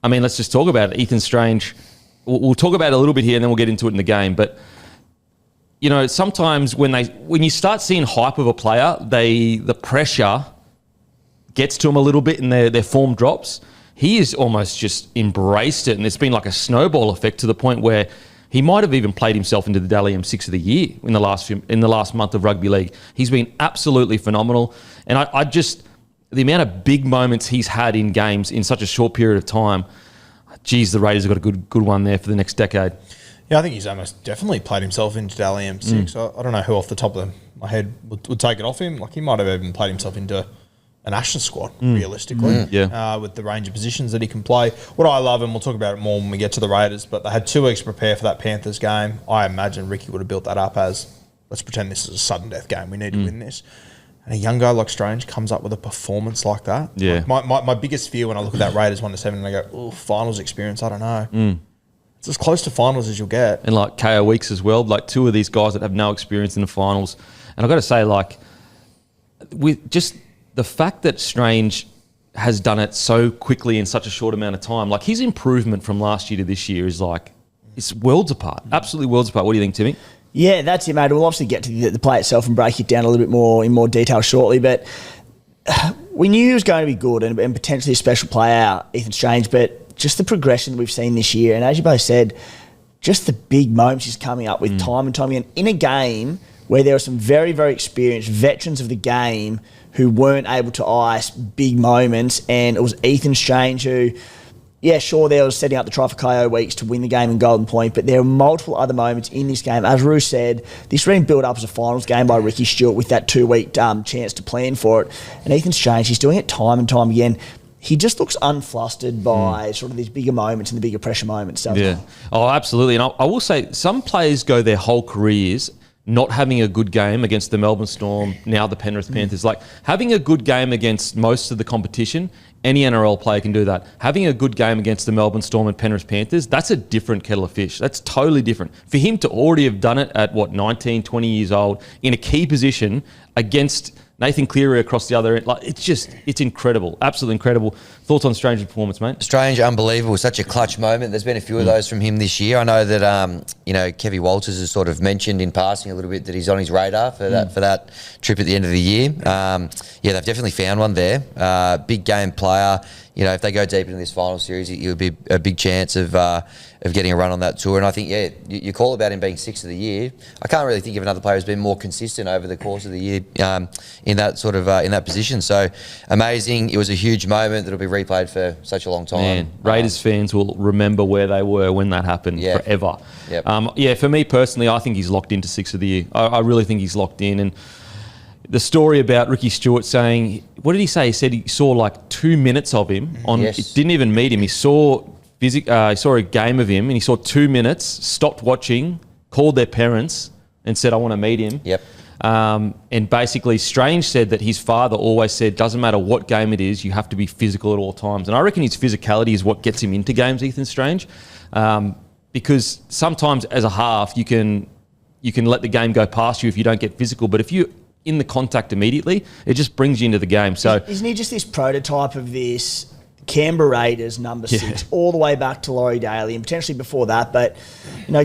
I mean, let's just talk about it. Ethan Strange, we'll talk about it a little bit here and then we'll get into it in the game. But, you know, sometimes when you start seeing hype of a player, the pressure gets to them a little bit and their form drops. He has almost just embraced it, and it's been like a snowball effect to the point where he might have even played himself into the Dally M6 of the year in the last month of rugby league. He's been absolutely phenomenal, and I just the amount of big moments he's had in games in such a short period of time. Geez, the Raiders have got a good one there for the next decade. Yeah, I think he's almost definitely played himself into Dally M6. I don't know who off the top of my head would take it off him. Like, he might have even played himself into an Ashes squad, realistically, with the range of positions that he can play. What I love, and we'll talk about it more when we get to the Raiders, but they had 2 weeks to prepare for that Panthers game. I imagine Ricky would have built that up as, let's pretend this is a sudden death game. We need to win this. And a young guy like Strange comes up with a performance like that. Yeah. Like my biggest fear when I look at that Raiders 1-7 and I go, oh, finals experience, I don't know. It's as close to finals as you'll get. And like Kaeo Weeks as well, like 2 of these guys that have no experience in the finals. And I've got to say, like, with just the fact that Strange has done it so quickly in such a short amount of time, like his improvement from last year to this year is like, it's worlds apart, absolutely worlds apart. What do you think, Timmy? Yeah, that's it, mate. We'll obviously get to the play itself and break it down a little bit more in more detail shortly, but we knew he was going to be good and potentially a special player, Ethan Strange, but just the progression that we've seen this year, and as you both said, just the big moments he's coming up with time and time again in a game where there are some very, very experienced veterans of the game who weren't able to ice big moments, and it was Ethan Strange who, yeah, sure, there was setting up the try for Kaeo Weeks to win the game in Golden Point, but there are multiple other moments in this game. As Roo said, this really built up as a finals game by Ricky Stewart with that 2-week chance to plan for it. And Ethan Strange, he's doing it time and time again. He just looks unflustered by sort of these bigger moments and the bigger pressure moments. Yeah. Oh, absolutely. And I will say, some players go their whole careers not having a good game against the Melbourne Storm, now the Penrith Panthers. Like, having a good game against most of the competition, any NRL player can do that. Having a good game against the Melbourne Storm and Penrith Panthers, that's a different kettle of fish. That's totally different. For him to already have done it at, 19, 20 years old, in a key position against Nathan Cleary across the other end, like, it's incredible. Absolutely incredible. Thoughts on Strange's performance, mate? Strange, unbelievable. Such a clutch moment. There's been a few of those from him this year. I know that, Kevy Walters has sort of mentioned in passing a little bit that he's on his radar for that trip at the end of the year. They've definitely found one there. Big game player. You know, if they go deep into this final series, it would be a big chance of getting a run on that tour. And I think, you call about him being 6th of the year. I can't really think of another player who's been more consistent over the course of the year in that sort of in that position. So amazing. It was a huge moment that'll be replayed for such a long time. Man, Raiders fans will remember where they were when that happened forever. Yep. For me personally, I think he's locked into 6th of the year. I really think he's locked in. And the story about Ricky Stewart saying, what did he say? He said he saw like 2 minutes of him didn't even meet him. He saw a game of him and he saw 2 minutes, stopped watching, called their parents and said, I want to meet him. Yep. And basically Strange said that his father always said, doesn't matter what game it is, you have to be physical at all times. And I reckon his physicality is what gets him into games, Ethan Strange. Because sometimes as a half, you can let the game go past you if you don't get physical. But if you in the contact immediately, it just brings you into the game. So isn't he just this prototype of this Canberra Raiders number 6 all the way back to Laurie Daly and potentially before that? But,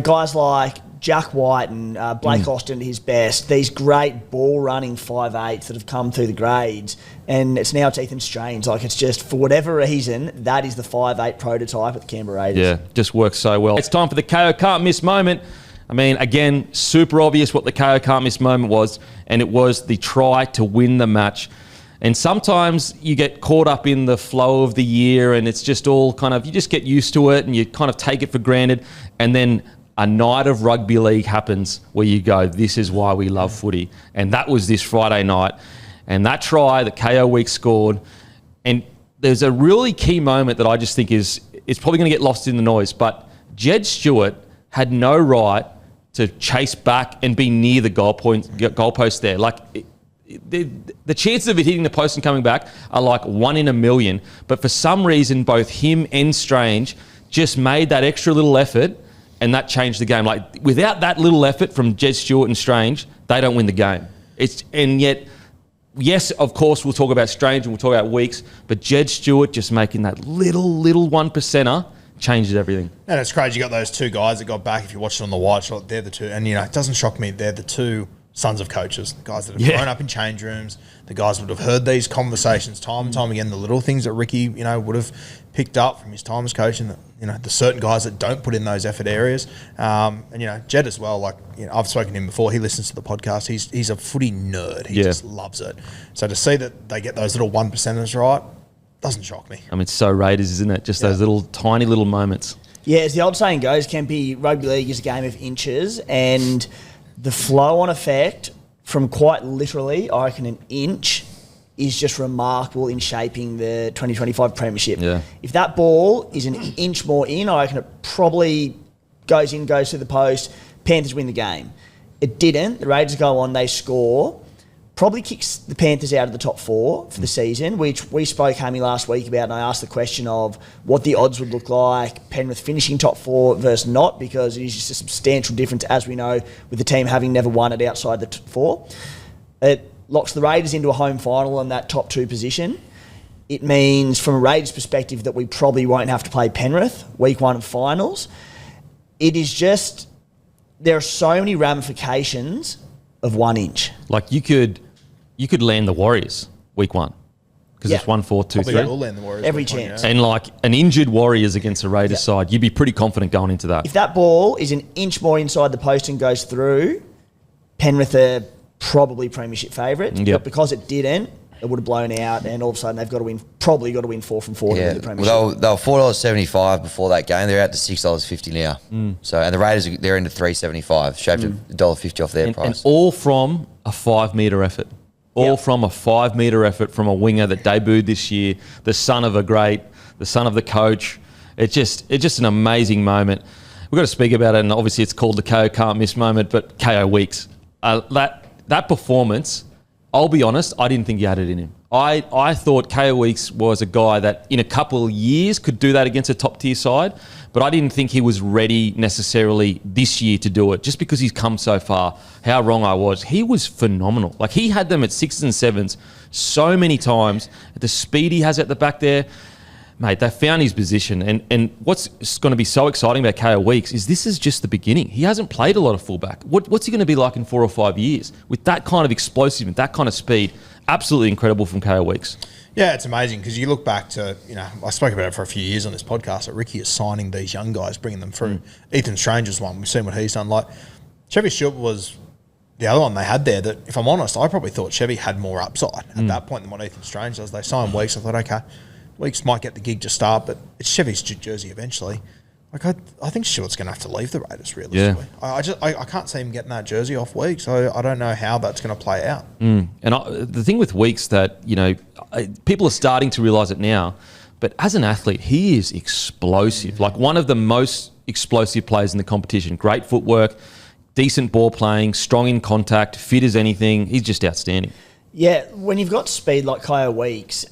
guys like Jack White and Blake Austin at his best, these great ball-running 5'8" that have come through the grades, and it's Ethan Strange. Like, it's just, for whatever reason, that is the 5'8" prototype at the Canberra Raiders. Yeah, just works so well. It's time for the Kaeo Can't Miss moment. I mean, again, super obvious what the Kaeo Can't Miss moment was, and it was the try to win the match. And sometimes you get caught up in the flow of the year and it's just all kind of, you just get used to it and you kind of take it for granted. And then a night of rugby league happens where you go, this is why we love footy. And that was this Friday night. And that try that Kaeo Weeks scored, and there's a really key moment that I just think it's probably going to get lost in the noise, but Jed Stewart had no right to chase back and be near the goalpost there. Like, the chances of it hitting the post and coming back are like 1 in a million. But for some reason, both him and Strange just made that extra little effort, and that changed the game. Like, without that little effort from Jed Stewart and Strange, they don't win the game. And yet yes, of course, we'll talk about Strange and we'll talk about Weeks, but Jed Stewart just making that little 1%er changes everything. And it's crazy. You got those two guys that got back. If you watch it on the wide shot, they're the two. And, it doesn't shock me. They're the two sons of coaches, the guys that have grown up in change rooms, the guys would have heard these conversations time and time again, the little things that Ricky, would have picked up from his time as coach, and the certain guys that don't put in those effort areas. Jed as well, I've spoken to him before. He listens to the podcast. He's a footy nerd. He just loves it. So to see that they get those little 1%ers right doesn't shock me. I mean, it's so Raiders, isn't it? Just those little tiny little moments. Yeah, as the old saying goes, Kempy, rugby league is a game of inches, and the flow-on effect from quite literally, I reckon, an inch is just remarkable in shaping the 2025 premiership. Yeah. If that ball is an inch more in, I reckon it probably goes through the post, Panthers win the game. It didn't. The Raiders go on, they score. Probably kicks the Panthers out of the top 4 for the season, which we spoke, Hammy, last week about, and I asked the question of what the odds would look like, Penrith finishing top 4 versus not, because it is just a substantial difference, as we know, with the team having never won it outside the 4. It locks the Raiders into a home final in that top 2 position. It means, from a Raiders perspective, that we probably won't have to play Penrith week 1 of finals. It is just, there are so many ramifications of 1 inch. Like you could land the Warriors week 1 because it's 1, 4, 2, 3. Probably will land the Warriors Every week 1, chance. And like an injured Warriors against a Raiders side, you'd be pretty confident going into that. If that ball is an inch more inside the post and goes through, Penrith are probably premiership favourites. Yep. But because it didn't, it would have blown out, and all of a sudden they've probably got to win 4 from 4 to win the premiership. Well, they were $4.75 before that game. They're out to $6.50 now. So, and the Raiders, they're into $3.75, shaved $1.50 off their price. And all from a 5-metre effort. All from a 5-metre effort from a winger that debuted this year, the son of the coach. It's just an amazing moment. We've got to speak about it, and obviously it's called the Kaeo Can't Miss moment, but Kaeo Weeks. That performance, I'll be honest, I didn't think he had it in him. I thought Kaeo Weeks was a guy that in a couple of years could do that against a top-tier side, but I didn't think he was ready necessarily this year to do it, just because he's come so far. How wrong I was. He was phenomenal. Like, he had them at 6s and 7s so many times. The speed he has at the back there, mate, they found his position. And what's going to be so exciting about Kaeo Weeks is this is just the beginning. He hasn't played a lot of fullback. What's he going to be like in 4 or 5 years? With that kind of explosiveness, that kind of speed, absolutely incredible from Kaeo Weeks. Yeah, it's amazing because you look back to, I spoke about it for a few years on this podcast, that Ricky is signing these young guys, bringing them through. Ethan Stranger's one. We've seen what he's done. Like, Chevy Stewart was the other one they had there that, if I'm honest, I probably thought Chevy had more upside at that point than what Ethan Strange does. They signed Weeks. I thought, okay, Weeks might get the gig to start, but it's Chevy's jersey eventually. Like, I think Stewart's going to have to leave the Raiders, realistically. Yeah. I can't see him getting that jersey off Weeks, so I don't know how that's going to play out. And the thing with Weeks that, people are starting to realise it now, but as an athlete, he is explosive. Like, one of the most explosive players in the competition. Great footwork, decent ball playing, strong in contact, fit as anything. He's just outstanding. Yeah, when you've got speed like Kaeo Weeks,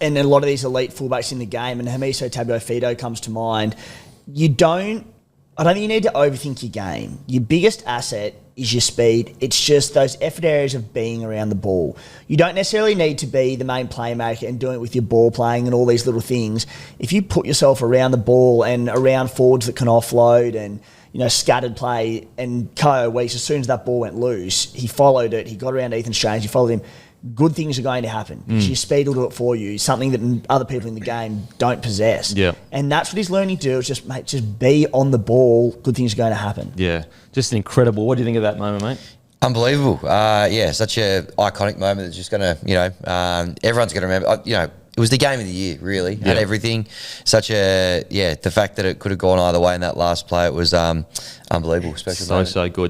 and a lot of these elite fullbacks in the game, and Hamiso Tabuai-Fidow comes to mind, I don't think you need to overthink your game. Your biggest asset is your speed. It's just those effort areas of being around the ball. You don't necessarily need to be the main playmaker and doing it with your ball playing and all these little things. If you put yourself around the ball and around forwards that can offload and scattered play, and Kaeo Weeks, as soon as that ball went loose, he followed it. He got around Ethan Strange. He followed him. Good things are going to happen. Your speed will do it for you, something that other people in the game don't possess. Yeah. And that's what he's learning to do, is just be on the ball. Good things are going to happen. Yeah, just incredible. What do you think of that moment, mate? Unbelievable. Such an iconic moment that's just going to, everyone's going to remember. It was the game of the year, really. Had everything. The fact that it could have gone either way in that last play, it was unbelievable. Special moment. So good.